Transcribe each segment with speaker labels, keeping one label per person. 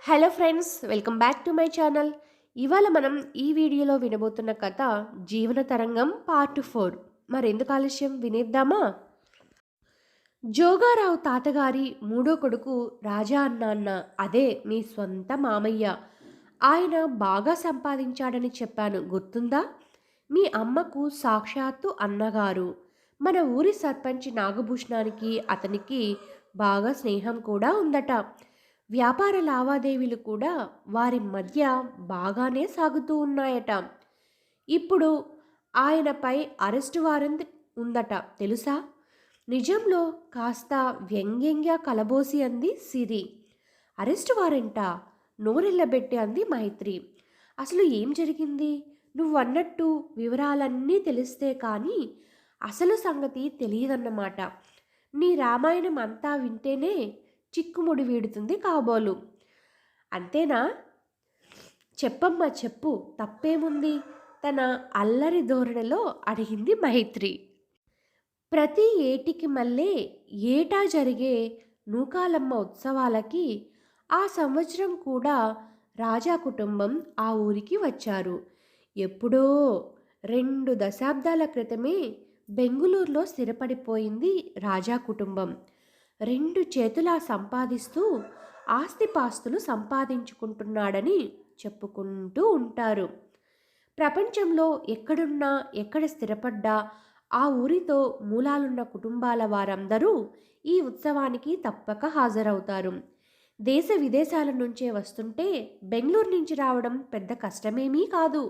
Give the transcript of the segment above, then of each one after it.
Speaker 1: Hello friends, welcome back to my channel. ఇవాళ మనం ఈ వీడియోలో వినబోతున్న కథ జీవన తరంగం పార్ట్ 4. మరెందుకు ఆలస్యం, వినేద్దామా? జోగారావు తాతగారి మూడో కొడుకు రాజా అన్న అదే మీ సొంత మామయ్య. ఆయన బాగా సంపాదించాడని చెప్పాను, గుర్తుందా? మీ అమ్మకు సాక్షాత్తు అన్నగారు. మన ఊరి సర్పంచ్ నాగభూషణానికి అతనికి బాగా స్నేహం కూడా ఉందట. వ్యాపార లావాదేవీలు కూడా వారి మధ్య బాగానే సాగుతూ ఉన్నాయట. ఇప్పుడు ఆయనపై అరెస్టు వారెంట్ ఉందట, తెలుసా? నిజంలో కాస్త వ్యంగ్యంగా కలబోసి అంది సిరి. అరెస్టు వారెంటా? నోరెళ్ళబెట్టి అంది మైత్రి. అసలు ఏం జరిగింది? నువ్వన్నట్టు వివరాలన్నీ తెలిస్తే కానీ అసలు సంగతి తెలియదన్నమాట. నీ రామాయణం అంతా వింటేనే చిక్కుముడి వీడుతుంది కాబోలు. అంతేనా? చెప్పమ్మా చెప్పు, తప్పేముంది? తన అల్లరి ధోరణిలో అడిగింది మైత్రి. ప్రతి ఏటికి మళ్ళీ ఏటా జరిగే నూకాలమ్మ ఉత్సవాలకి ఆ సంవత్సరం కూడా రాజా కుటుంబం ఆ ఊరికి వచ్చారు. ఎప్పుడో 2 దశాబ్దాల క్రితమే బెంగుళూరులో స్థిరపడిపోయింది రాజా కుటుంబం. 2 చేతులా సంపాదిస్తూ ఆస్తిపాస్తులు సంపాదించుకుంటున్నాడని చెప్పుకుంటూ ఉంటారు. ప్రపంచంలో ఎక్కడున్నా, ఎక్కడ స్థిరపడ్డా ఆ ఊరితో మూలాలున్న కుటుంబాల వారందరూ ఈ ఉత్సవానికి తప్పక హాజరవుతారు. దేశ విదేశాల నుంచే వస్తుంటే బెంగళూరు నుంచి రావడం పెద్ద కష్టమేమీ కాదు.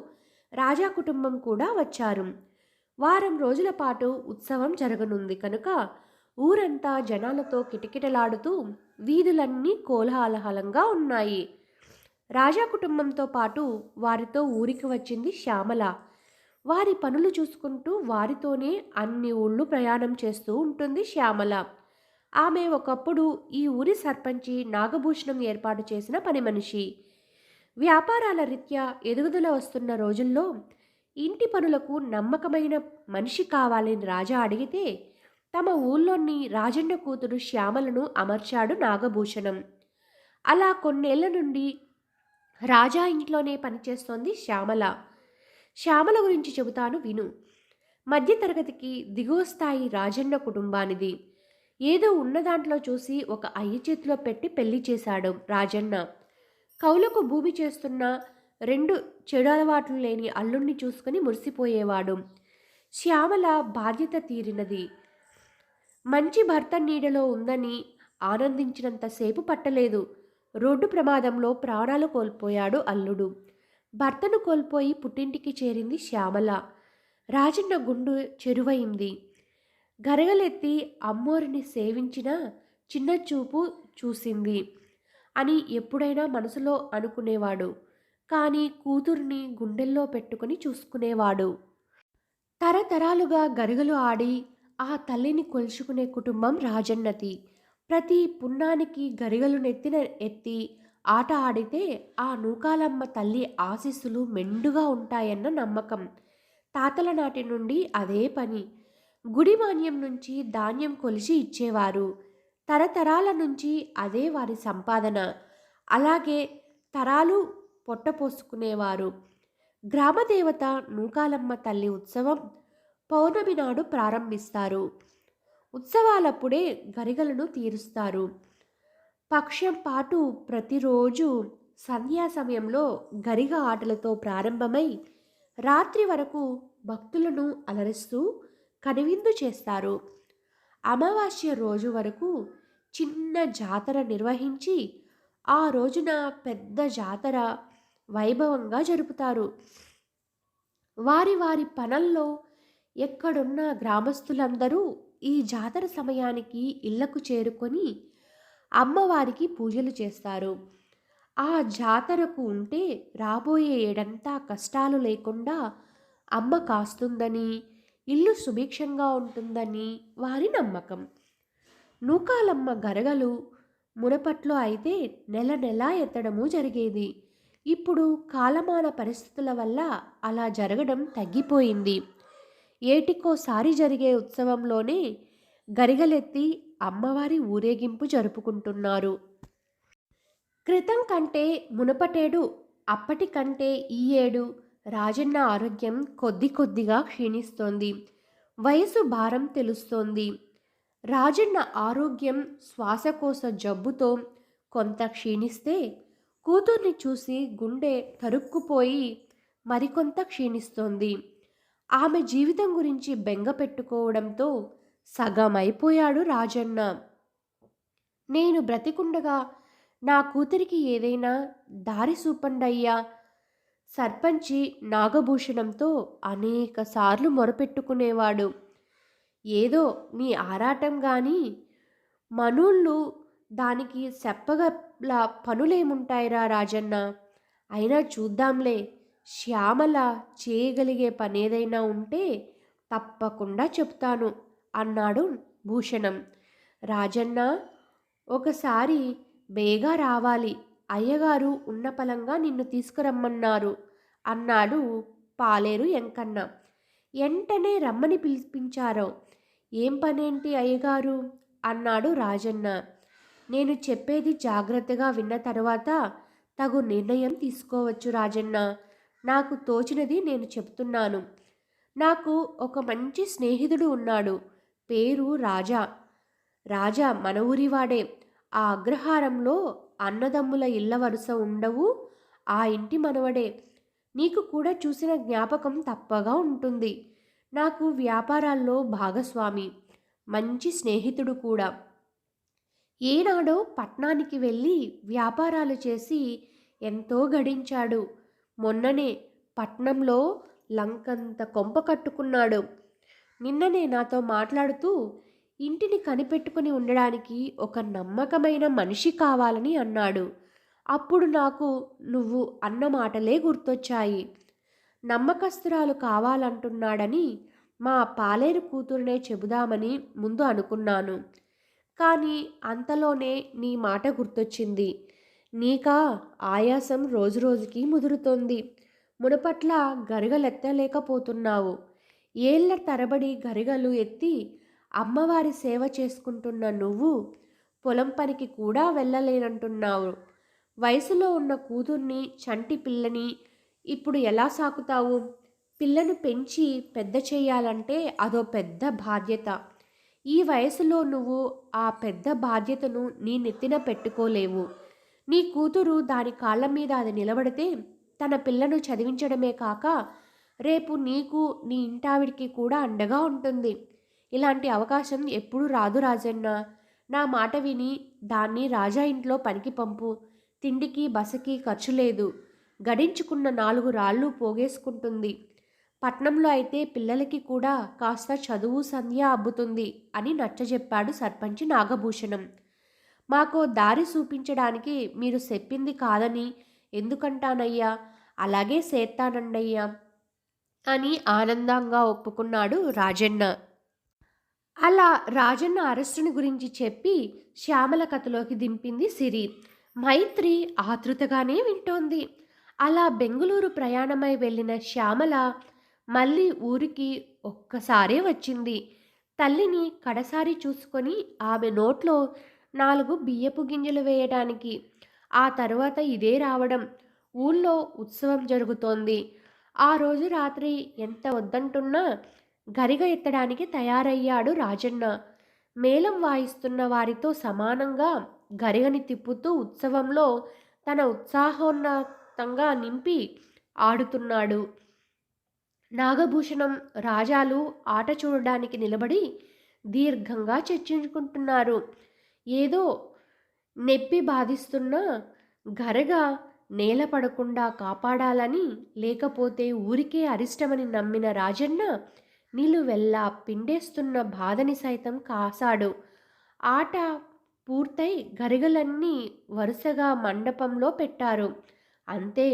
Speaker 1: రాజా కుటుంబం కూడా వచ్చారు. వారం రోజుల పాటు ఉత్సవం జరగనుంది కనుక ఊరంతా జనాలతో కిటకిటలాడుతూ వీధులన్నీ కోలాహలంగా ఉన్నాయి. రాజా కుటుంబంతో పాటు వారితో ఊరికి వచ్చింది శ్యామల. వారి పనులు చూసుకుంటూ వారితోనే అన్ని ఊళ్ళు ప్రయాణం చేస్తూ ఉంటుంది శ్యామల. ఆమె ఒకప్పుడు ఈ ఊరి సర్పంచి నాగభూషణం ఏర్పాటు చేసిన పని మనిషి. వ్యాపారాల రీత్యా ఎదుగుదల వస్తున్న రోజుల్లో ఇంటి పనులకు నమ్మకమైన మనిషి కావాలని రాజా అడిగితే తమ ఊళ్ళోని రాజన్న కూతురు శ్యామలను అమర్చాడు నాగభూషణం. అలా కొన్నేళ్ల నుండి రాజా ఇంట్లోనే పనిచేస్తోంది శ్యామల. శ్యామల గురించి చెబుతాను విను. మధ్యతరగతికి దిగువ స్థాయి రాజన్న కుటుంబానిది. ఏదో ఉన్న దాంట్లో చూసి ఒక అయ్య చేతిలో పెట్టి పెళ్లి చేశాడు రాజన్న. కౌలకు భూమి చేస్తున్న 2 చెడు అలవాట్లు లేని అల్లుణ్ణి చూసుకుని మురిసిపోయేవాడు. శ్యామల బాధ్యత తీరినది. మంచి భర్త నీడలో ఉందని ఆనందించినంతసేపు పట్టలేదు. రోడ్డు ప్రమాదంలో ప్రాణాలు కోల్పోయాడు అల్లుడు. భర్తను కోల్పోయి పుట్టింటికి చేరింది శ్యామల. రాజన్న గుండు చెరువైంది. గరగలెత్తి అమ్మోరిని సేవించిన చిన్న చూపు చూసింది అని ఎప్పుడైనా మనసులో అనుకునేవాడు. కానీ కూతుర్ని గుండెల్లో పెట్టుకుని చూసుకునేవాడు. తరతరాలుగా గరిగలు ఆడి ఆ తల్లిని కొలుచుకునే కుటుంబం రాజన్నతి. ప్రతి పున్నానికి గరిగలు నెత్తిన ఎత్తి ఆట ఆడితే ఆ నూకాలమ్మ తల్లి ఆశీస్సులు మెండుగా ఉంటాయన్న నమ్మకం. తాతల నాటి నుండి అదే పని. గుడి మాన్యం నుంచి ధాన్యం కొలిచి ఇచ్చేవారు. తరతరాల నుంచి అదే వారి సంపాదన. అలాగే తరాలు పొట్టపోసుకునేవారు. గ్రామదేవత నూకాలమ్మ తల్లి ఉత్సవం పౌర్ణమి నాడు ప్రారంభిస్తారు. ఉత్సవాలప్పుడే గరిగలను తీరుస్తారు. పక్షం పాటు ప్రతిరోజు సంధ్యా సమయంలో గరిగ ఆటలతో ప్రారంభమై రాత్రి వరకు భక్తులను అలరిస్తూ కనువిందు చేస్తారు. అమావాస్య రోజు వరకు చిన్న జాతర నిర్వహించి ఆ రోజున పెద్ద జాతర వైభవంగా జరుపుతారు. వారి వారి పనుల్లో ఎక్కడున్న గ్రామస్తులందరూ ఈ జాతర సమయానికి ఇళ్లకు చేరుకొని అమ్మవారికి పూజలు చేస్తారు. ఆ జాతరకు ఉంటే రాబోయే ఏడంతా కష్టాలు లేకుండా అమ్మ కాస్తుందని, ఇల్లు సుభిక్షంగా ఉంటుందని వారి నమ్మకం. నూకాలమ్మ గరగలు మునపట్లో అయితే నెల నెలా ఎత్తడము జరిగేది. ఇప్పుడు కాలమాన పరిస్థితుల వల్ల అలా జరగడం తగ్గిపోయింది. ఏటికోసారి జరిగే ఉత్సవంలోనే గరిగలెత్తి అమ్మవారి ఊరేగింపు జరుపుకుంటున్నారు. క్రితం కంటే మునుపటేడు అప్పటికంటే ఈ ఏడు రాజన్న ఆరోగ్యం కొద్ది కొద్దిగా క్షీణిస్తోంది. వయసు భారం తెలుస్తోంది. రాజన్న ఆరోగ్యం శ్వాసకోశ జబ్బుతో కొంత క్షీణిస్తే కూతుర్ని చూసి గుండె తరుక్కుపోయి మరికొంత క్షీణిస్తోంది. ఆమె జీవితం గురించి బెంగ పెట్టుకోవడంతో సగమైపోయాడు రాజన్న. నేను బ్రతికుండగా నా కూతురికి ఏదైనా దారి చూపండయ్యా. సర్పంచి నాగభూషణంతో అనేక సార్లు మొరపెట్టుకునేవాడు. ఏదో నీ ఆరాటం గాని మనూళ్ళు దానికి చెప్పగల పనులేముంటాయిరా రాజన్న. అయినా చూద్దాంలే, శ్యామల చేయగలిగే పనేదైనా ఉంటే తప్పకుండా చెప్తాను అన్నాడు భూషణం. రాజన్న, ఒకసారి బేగా రావాలి, అయ్యగారు ఉన్న పలంగా నిన్ను తీసుకురమ్మన్నారు అన్నాడు పాలేరు ఎంకన్న. ఎంటనే రమ్మని పిలిపించారు. ఏం పనేంటి అయ్యగారు అన్నాడు రాజన్న. నేను చెప్పేది జాగ్రత్తగా విన్న తరువాత తగు నిర్ణయం తీసుకోవచ్చు రాజన్న. నాకు తోచినది నేను చెప్తున్నాను. నాకు ఒక మంచి స్నేహితుడు ఉన్నాడు. పేరు రాజా. రాజా మన ఊరివాడే. ఆ అగ్రహారంలో అన్నదమ్ముల ఇళ్ళ వరుస ఉండవు. ఆ ఇంటి మనవడే. నీకు కూడా చూసిన జ్ఞాపకం తప్పగా ఉంటుంది. నాకు వ్యాపారాల్లో భాగస్వామి, మంచి స్నేహితుడు కూడా. ఏనాడో పట్నానికి వెళ్ళి వ్యాపారాలు చేసి ఎంతో గడించాడు. మొన్ననే పట్నంలో లంకంత కొంప కట్టుకున్నాడు. నిన్ననే నాతో మాట్లాడుతూ ఇంటిని కనిపెట్టుకుని ఉండడానికి ఒక నమ్మకమైన మనిషి కావాలని అన్నాడు. అప్పుడు నాకు నువ్వు అన్న మాటలే గుర్తొచ్చాయి. నమ్మకస్తురాలు కావాలంటున్నాడని మా పాలేరు కూతురునే చెబుదామని ముందు అనుకున్నాను. కానీ అంతలోనే నీ మాట గుర్తొచ్చింది. నీకా ఆయాసం రోజురోజుకి ముదురుతోంది. మునుపట్ల గరిగలెత్తలేకపోతున్నావు. ఏళ్ల తరబడి గరిగలు ఎత్తి అమ్మవారి సేవ చేసుకుంటున్న నువ్వు పొలం పనికి కూడా వెళ్ళలేనంటున్నావు. వయసులో ఉన్న కూతుర్ని, చంటి పిల్లని ఇప్పుడు ఎలా సాకుతావు? పిల్లను పెంచి పెద్ద చేయాలంటే అదో పెద్ద బాధ్యత. ఈ వయసులో నువ్వు ఆ పెద్ద బాధ్యతను నీ నెత్తిన పెట్టుకోలేవు. నీ కూతురు దాని కాళ్ళ మీద అది నిలబడితే తన పిల్లను చదివించడమే కాక రేపు నీకు, నీ ఇంటావిడికి కూడా అండగా ఉంటుంది. ఇలాంటి అవకాశం ఎప్పుడు రాదు రాజన్న. నా మాట విని దాన్ని రాజా ఇంట్లో పనికి పంపు. తిండికి బసకి ఖర్చు లేదు. గడించుకున్న 4 రాళ్ళు పోగేసుకుంటుంది. పట్నంలో అయితే పిల్లలకి కూడా కాస్త చదువు సంధ్య అబ్బుతుంది అని నచ్చజెప్పాడు సర్పంచి నాగభూషణం. మాకో దారి చూపించడానికి మీరు చెప్పింది కాదని ఎందుకంటానయ్యా? అలాగే సేత్తానండయ్యా అని ఆనందంగా ఒప్పుకున్నాడు రాజన్న. అలా రాజన్న అరెస్టుని గురించి చెప్పి శ్యామల కథలోకి దింపింది సిరి. మైత్రి ఆతృతగానే వింటోంది. అలా బెంగుళూరు ప్రయాణమై వెళ్ళిన శ్యామల మళ్ళీ ఊరికి ఒక్కసారే వచ్చింది. తల్లిని కడసారి చూసుకొని ఆమె నోట్లో 4 బియ్యపు గింజలు వేయడానికి. ఆ తర్వాత ఇదే రావడం. ఊళ్ళో ఉత్సవం జరుగుతోంది. ఆ రోజు రాత్రి ఎంత వద్దంటున్నా గరిగ ఎత్తడానికి తయారయ్యాడు రాజన్న. మేళం వాయిస్తున్న వారితో సమానంగా గరిగని తిప్పుతూ ఉత్సవంలో తన ఉత్సాహోన్నతంగా నింపి ఆడుతున్నాడు. నాగభూషణం, రాజాలు ఆట చూడడానికి నిలబడి దీర్ఘంగా చర్చించుకుంటున్నారు. ఏదో నెప్పి బాధిస్తున్న గరగ నేల పడకుండా కాపాడాలని, లేకపోతే ఊరికే అరిష్టమని నమ్మిన రాజన్న నిలువెల్లా పిండేస్తున్న బాధని సైతం కాసాడు. ఆట పూర్తయి గరిగలన్నీ వరుసగా మండపంలో పెట్టారు. అంతే.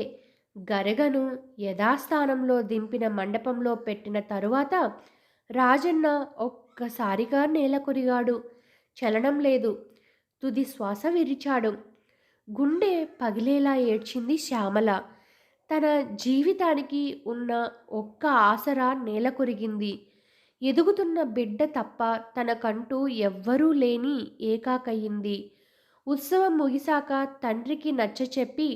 Speaker 1: గరగను యథాస్థానంలో దింపిన మండపంలో పెట్టిన తరువాత రాజన్న ఒక్కసారిగా నేల కొరిగాడు. చలనం లేదు. తుది శ్వాస విరిచాడు. గుండె పగిలేలా ఏడ్చింది శ్యామల. తన జీవితానికి ఉన్న ఒక్క ఆసరా నేల కొరిగింది. ఎదుగుతున్న బిడ్డ తప్ప తనకంటూ ఎవ్వరూ లేని ఏకాకయింది. ఉత్సవం ముగిశాక తండ్రికి నచ్చచెప్పి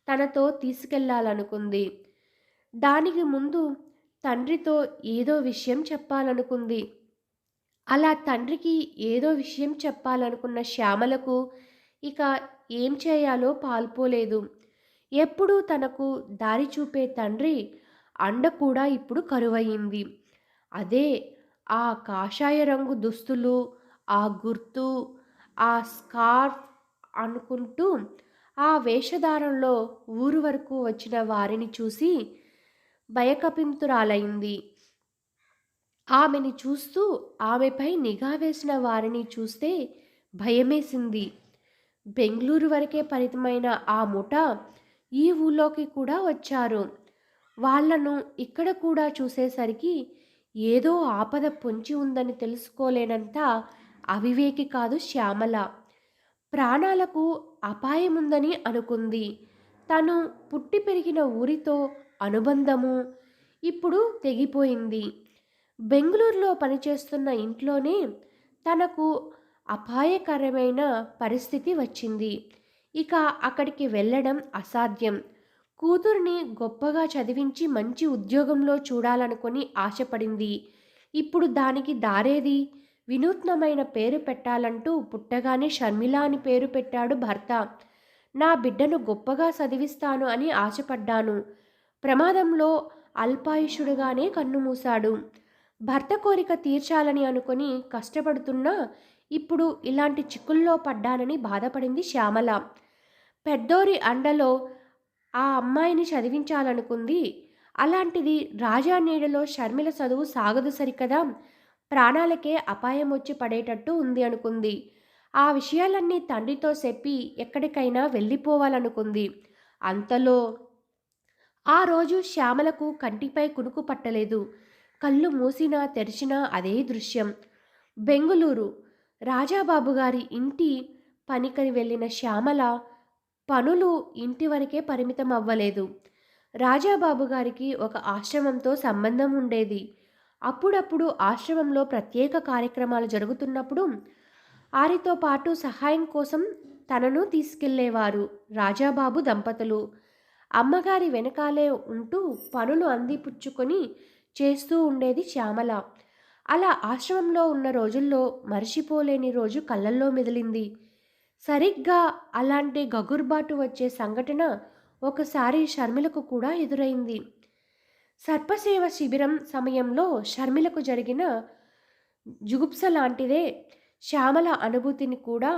Speaker 1: తనతో తీసుకెళ్లాలనుకుంది. దానికి ముందు తండ్రితో ఏదో విషయం చెప్పాలనుకుంది. అలా తండ్రికి ఏదో విషయం చెప్పాలనుకున్న శ్యామలకు ఇక ఏం చేయాలో పాలుపోలేదు. ఎప్పుడూ తనకు దారి చూపే తండ్రి అండ కూడా ఇప్పుడు కరువయింది. అదే ఆ కాషాయ రంగు దుస్తులు, ఆ గుర్తు, ఆ స్కార్ఫ్ అనుకుంటూ ఆ వేషధారణలో ఊరు వరకు వచ్చిన వారిని చూసి భయకంపితురాలైంది. ఆమెని చూస్తూ ఆమెపై నిఘా వేసిన వారిని చూస్తే భయమేసింది. బెంగుళూరు వరకే పరిమితమైన ఆ ముఠ ఈ ఊళ్ళోకి కూడా వచ్చారు. వాళ్ళను ఇక్కడ కూడా చూసేసరికి ఏదో ఆపద పొంచి ఉందని తెలుసుకోలేనంత అవివేకి కాదు శ్యామల. ప్రాణాలకు అపాయముందని అనుకుంది. తను పుట్టి పెరిగిన ఊరితో అనుబంధము ఇప్పుడు తెగిపోయింది. బెంగుళూరులో పనిచేస్తున్న ఇంట్లోనే తనకు అపాయకరమైన పరిస్థితి వచ్చింది. ఇక అక్కడికి వెళ్ళడం అసాధ్యం. కూతురిని గొప్పగా చదివించి మంచి ఉద్యోగంలో చూడాలనుకొని ఆశపడింది. ఇప్పుడు దానికి దారేది? వినూత్నమైన పేరు పెట్టాలంటూ పుట్టగానే షర్మిల అని పేరు పెట్టాడు భర్త. నా బిడ్డను గొప్పగా చదివిస్తాను అని ఆశపడ్డాను. ప్రమాదంలో అల్పాయుషుడుగానే కన్నుమూశాడు. భర్త కోరిక తీర్చాలని అనుకుని కష్టపడుతున్నా ఇప్పుడు ఇలాంటి చిక్కుల్లో పడ్డానని బాధపడింది శ్యామల. పెద్దోరి అండలో ఆ అమ్మాయిని చదివించాలనుకుంది. అలాంటిది రాజా నీడలో షర్మిల చదువు సాగదు సరికదా, ప్రాణాలకే అపాయం వచ్చి పడేటట్టు ఉంది అనుకుంది. ఆ విషయాలన్నీ తండ్రితో చెప్పి ఎక్కడికైనా వెళ్ళిపోవాలనుకుంది. అంతలో ఆ రోజు శ్యామలకు కంటిపై కునుకు పట్టలేదు. కళ్ళు మూసినా తెరిచినా అదే దృశ్యం. బెంగుళూరు రాజాబాబు గారి ఇంటి పనికని వెళ్ళిన శ్యామల పనులు ఇంటి వరకే పరిమితం అవ్వలేదు. రాజాబాబు గారికి ఒక ఆశ్రమంతో సంబంధం ఉండేది. అప్పుడప్పుడు ఆశ్రమంలో ప్రత్యేక కార్యక్రమాలు జరుగుతున్నప్పుడు వారితో పాటు సహాయం కోసం తనను తీసుకెళ్లేవారు రాజాబాబు దంపతులు. అమ్మగారి వెనకాలే ఉంటూ పనులు అందిపుచ్చుకొని చేస్తూ ఉండేది శ్యామల. అలా ఆశ్రమంలో ఉన్న రోజుల్లో మరిచిపోలేని రోజు కళ్ళల్లో మెదిలింది. సరిగ్గా అలాంటి గగుర్బాటు వచ్చే సంఘటన ఒకసారి షర్మిలకు కూడా ఎదురైంది. సర్పసేవ శిబిరం సమయంలో షర్మిలకు జరిగిన జుగుప్స లాంటిదే శ్యామల అనుభూతిని కూడా.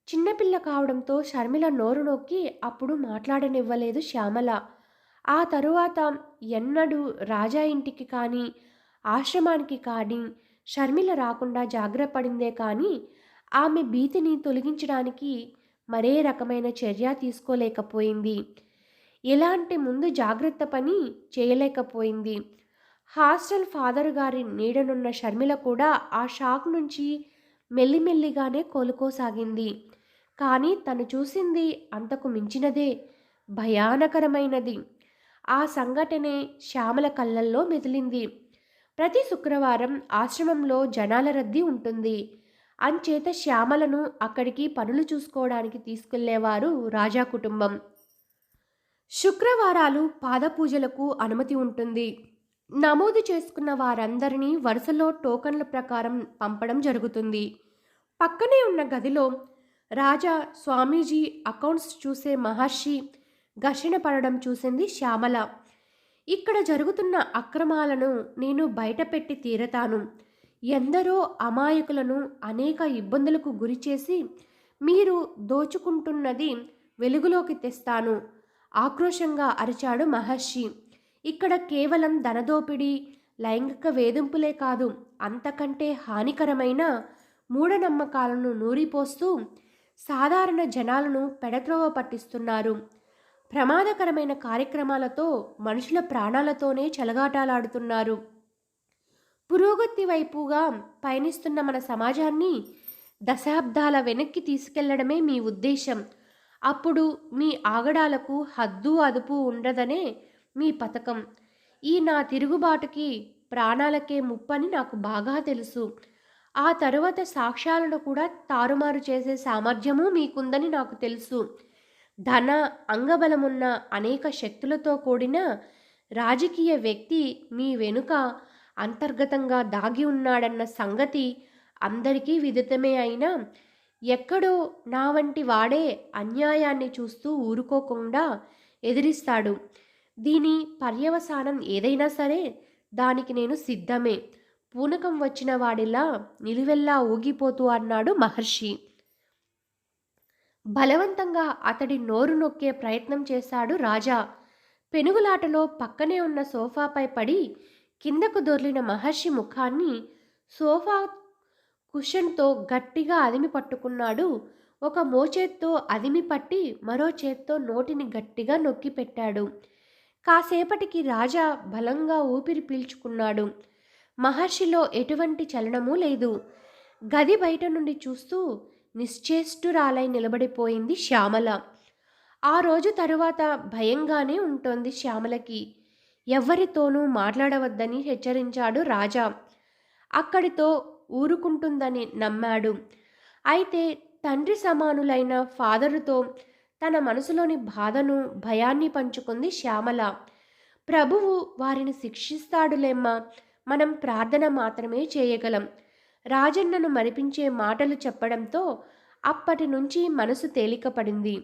Speaker 1: చిన్నపిల్ల కావడంతో షర్మిల నోరు నొక్కి అప్పుడు మాట్లాడనివ్వలేదు శ్యామల. ఆ తరువాత ఎన్నడూ రాజా ఇంటికి కానీ ఆశ్రమానికి కానీ షర్మిల రాకుండా జాగ్రత్తపడిందే కానీ ఆమె భీతిని తొలగించడానికి మరే రకమైన చర్య తీసుకోలేకపోయింది. ఎలాంటి ముందు జాగ్రత్త పని చేయలేకపోయింది. హాస్టల్ ఫాదర్ గారి నీడనున్న షర్మిల కూడా ఆ షాక్ నుంచి మెల్లిమెల్లిగానే కోలుకోసాగింది. కానీ తను చూసింది అంతకు మించినదే, భయానకరమైనది. ఆ సంఘటనే శ్యామల కళ్ళల్లో మెదిలింది. ప్రతి శుక్రవారం ఆశ్రమంలో జనాల రద్దీ ఉంటుంది. అంచేత శ్యామలను అక్కడికి పనులు చూసుకోవడానికి తీసుకెళ్లేవారు రాజా కుటుంబం. శుక్రవారాలు పాదపూజలకు అనుమతి ఉంటుంది. నమోదు చేసుకున్న వారందరినీ వరుసలో టోకన్ల ప్రకారం పంపడం జరుగుతుంది. పక్కనే ఉన్న గదిలో రాజా స్వామీజీ అకౌంట్స్ చూసే మహర్షి ఘర్షణ పడడం చూసింది శ్యామల. ఇక్కడ జరుగుతున్న అక్రమాలను నేను బయటపెట్టి తీరతాను. ఎందరో అమాయకులను అనేక ఇబ్బందులకు గురిచేసి మీరు దోచుకుంటున్నది వెలుగులోకి తెస్తాను, ఆక్రోశంగా అరిచాడు మహర్షి. ఇక్కడ కేవలం ధనదోపిడీ, లైంగిక వేధింపులే కాదు, అంతకంటే హానికరమైన మూఢనమ్మకాలను నూరిపోస్తూ సాధారణ జనాలను పెడత్రోవ పట్టిస్తున్నారు. ప్రమాదకరమైన కార్యక్రమాలతో మనుషుల ప్రాణాలతోనే చెలగాటాలాడుతున్నారు. పురోగతి వైపుగా పయనిస్తున్న మన సమాజాన్ని దశాబ్దాల వెనక్కి తీసుకెళ్లడమే మీ ఉద్దేశం. అప్పుడు మీ ఆగడాలకు హద్దు అదుపు ఉండదనే మీ పథకం. ఈ నా తిరుగుబాటుకి ప్రాణాలకే ముప్పని నాకు బాగా తెలుసు. ఆ తరువాత సాక్ష్యాలను కూడా తారుమారు చేసే సామర్థ్యము మీకుందని నాకు తెలుసు. ధన, అంగబలమున్న అనేక శక్తులతో కూడిన రాజకీయ వ్యక్తి మీ వెనుక అంతర్గతంగా దాగి ఉన్నాడన్న సంగతి అందరికీ విదితమే అయినా ఎక్కడో నా వంటి వాడే అన్యాయాన్ని చూస్తూ ఊరుకోకుండా ఎదిరిస్తాడు. దీని పర్యవసానం ఏదైనా సరే దానికి నేను సిద్ధమే. పూనకం వచ్చిన వాడిలా నిలువెల్లా ఊగిపోతూ అన్నాడు మహర్షి. బలవంతంగా అతడి నోరు నొక్కే ప్రయత్నం చేశాడు రాజా. పెనుగులాటలో పక్కనే ఉన్న సోఫాపై పడి కిందకు దొర్లిన మహర్షి ముఖాన్ని సోఫా కుషన్తో గట్టిగా అదిమి పట్టుకున్నాడు. ఒక మోచేత్తో అదిమి పట్టి మరో చేత్తో నోటిని గట్టిగా నొక్కి పెట్టాడు. కాసేపటికి రాజా బలంగా ఊపిరి పీల్చుకున్నాడు. మహర్షిలో ఎటువంటి చలనమూ లేదు. గది బయట నుండి చూస్తూ నిశ్చేష్టురాలై నిలబడిపోయింది శ్యామల. ఆ రోజు తరువాత భయంగానే ఉంటోంది శ్యామలకి. ఎవ్వరితోనూ మాట్లాడవద్దని హెచ్చరించాడు రాజా. అక్కడితో ఊరుకుంటుందని నమ్మాడు. అయితే తండ్రి సమానులైన ఫాదరుతో తన మనసులోని బాధను, భయాన్ని పంచుకుంది శ్యామల. ప్రభువు వారిని శిక్షిస్తాడులేమ్మా, మనం ప్రార్థన మాత్రమే చేయగలం. రాజన్నను మరిపించే మాటలు చెప్పడంతో అప్పటి నుంచి మనసు తేలికపడింది.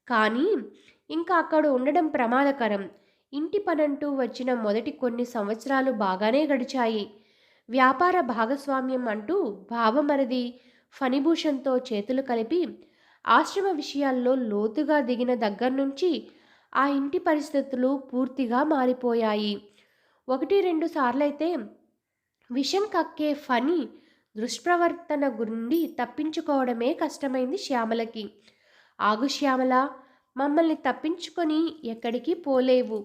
Speaker 1: కానీ ఇంకా అక్కడ ఉండడం ప్రమాదకరం. ఇంటి పనంటూ వచ్చిన మొదటి కొన్ని సంవత్సరాలు బాగానే గడిచాయి. వ్యాపార భాగస్వామ్యం అంటూ భావమరిది ఫణిభూషణ్తో చేతులు కలిపి ఆశ్రమ విషయాల్లో లోతుగా దిగిన దగ్గర నుంచి ఆ ఇంటి పరిస్థితులు పూర్తిగా మారిపోయాయి. 1-2 సార్లైతే విషం కక్కే ఫణి దుష్ప్రవర్తన గుండి తప్పించుకోవడమే కష్టమైంది శ్యామలకి. ఆగు శ్యామల, మమ్మల్ని తప్పించుకొని ఎక్కడికి పోలేవు.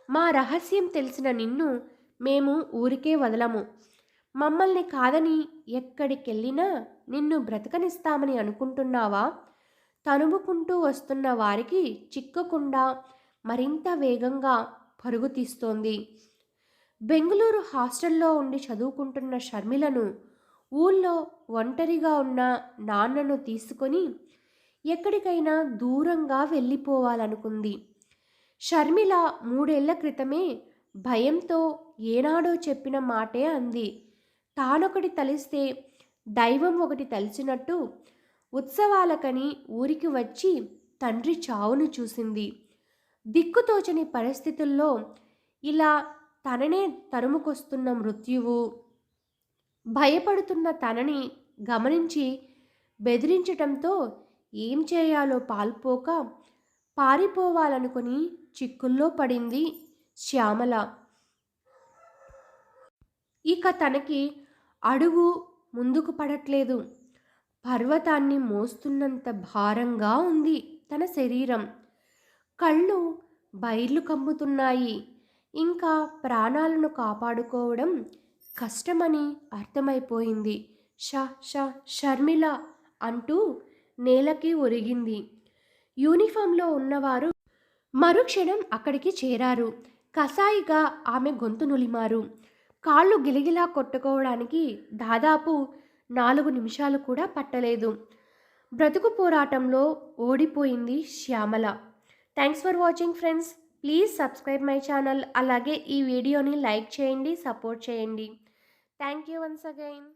Speaker 1: మా రహస్యం తెలిసిన నిన్ను మేము ఊరికే వదలము. మమ్మల్ని కాదని ఎక్కడికెళ్ళినా నిన్ను బ్రతకనిస్తామని అనుకుంటున్నావా? తనుముకుంటూ వస్తున్న వారికి చిక్కకుండా మరింత వేగంగా పరుగు తీస్తోంది. బెంగుళూరు హాస్టల్లో ఉండి చదువుకుంటున్న షర్మిలను ఊళ్ళో ఒంటరిగా ఉన్న నాన్నను తీసుకొని ఎక్కడికైనా దూరంగా వెళ్ళిపోవాలనుకుంది. షర్మిల 3 ఏళ్ల క్రితమే భయంతో ఏనాడో చెప్పిన మాటే అంది. తానొకటి తలిస్తే దైవం ఒకటి తలిచినట్టు ఉత్సవాలకని ఊరికి వచ్చి తండ్రి చావును చూసింది. దిక్కుతోచని పరిస్థితుల్లో ఇలా తననే తరుముకొస్తున్న మృత్యువు, భయపడుతున్న తనని గమనించి బెదిరించటంతో ఏం చేయాలో పాల్పోక పారిపోవాలనుకుని చిక్కుల్లో పడింది శ్యామల. ఇక తనకి అడుగు ముందుకు పడట్లేదు. పర్వతాన్ని మోస్తున్నంత భారంగా ఉంది తన శరీరం. కళ్ళు బైర్లు కమ్ముతున్నాయి. ఇంకా ప్రాణాలను కాపాడుకోవడం కష్టమని అర్థమైపోయింది. షర్మిల అంటూ నేలకి ఒరిగింది. యూనిఫామ్లో ఉన్నవారు మరుక్షణం అక్కడికి చేరారు. కసాయిగా ఆమె గొంతు నులిమారు. కాళ్ళు గిలిగిలా కొట్టుకోవడానికి దాదాపు 4 నిమిషాలు కూడా పట్టలేదు. బ్రతుకు పోరాటంలో ఓడిపోయింది Shyamala. Thanks for watching friends. Please subscribe my channel. అలాగే ఈ వీడియోని లైక్ చేయండి, సపోర్ట్ చేయండి. Thank you once again.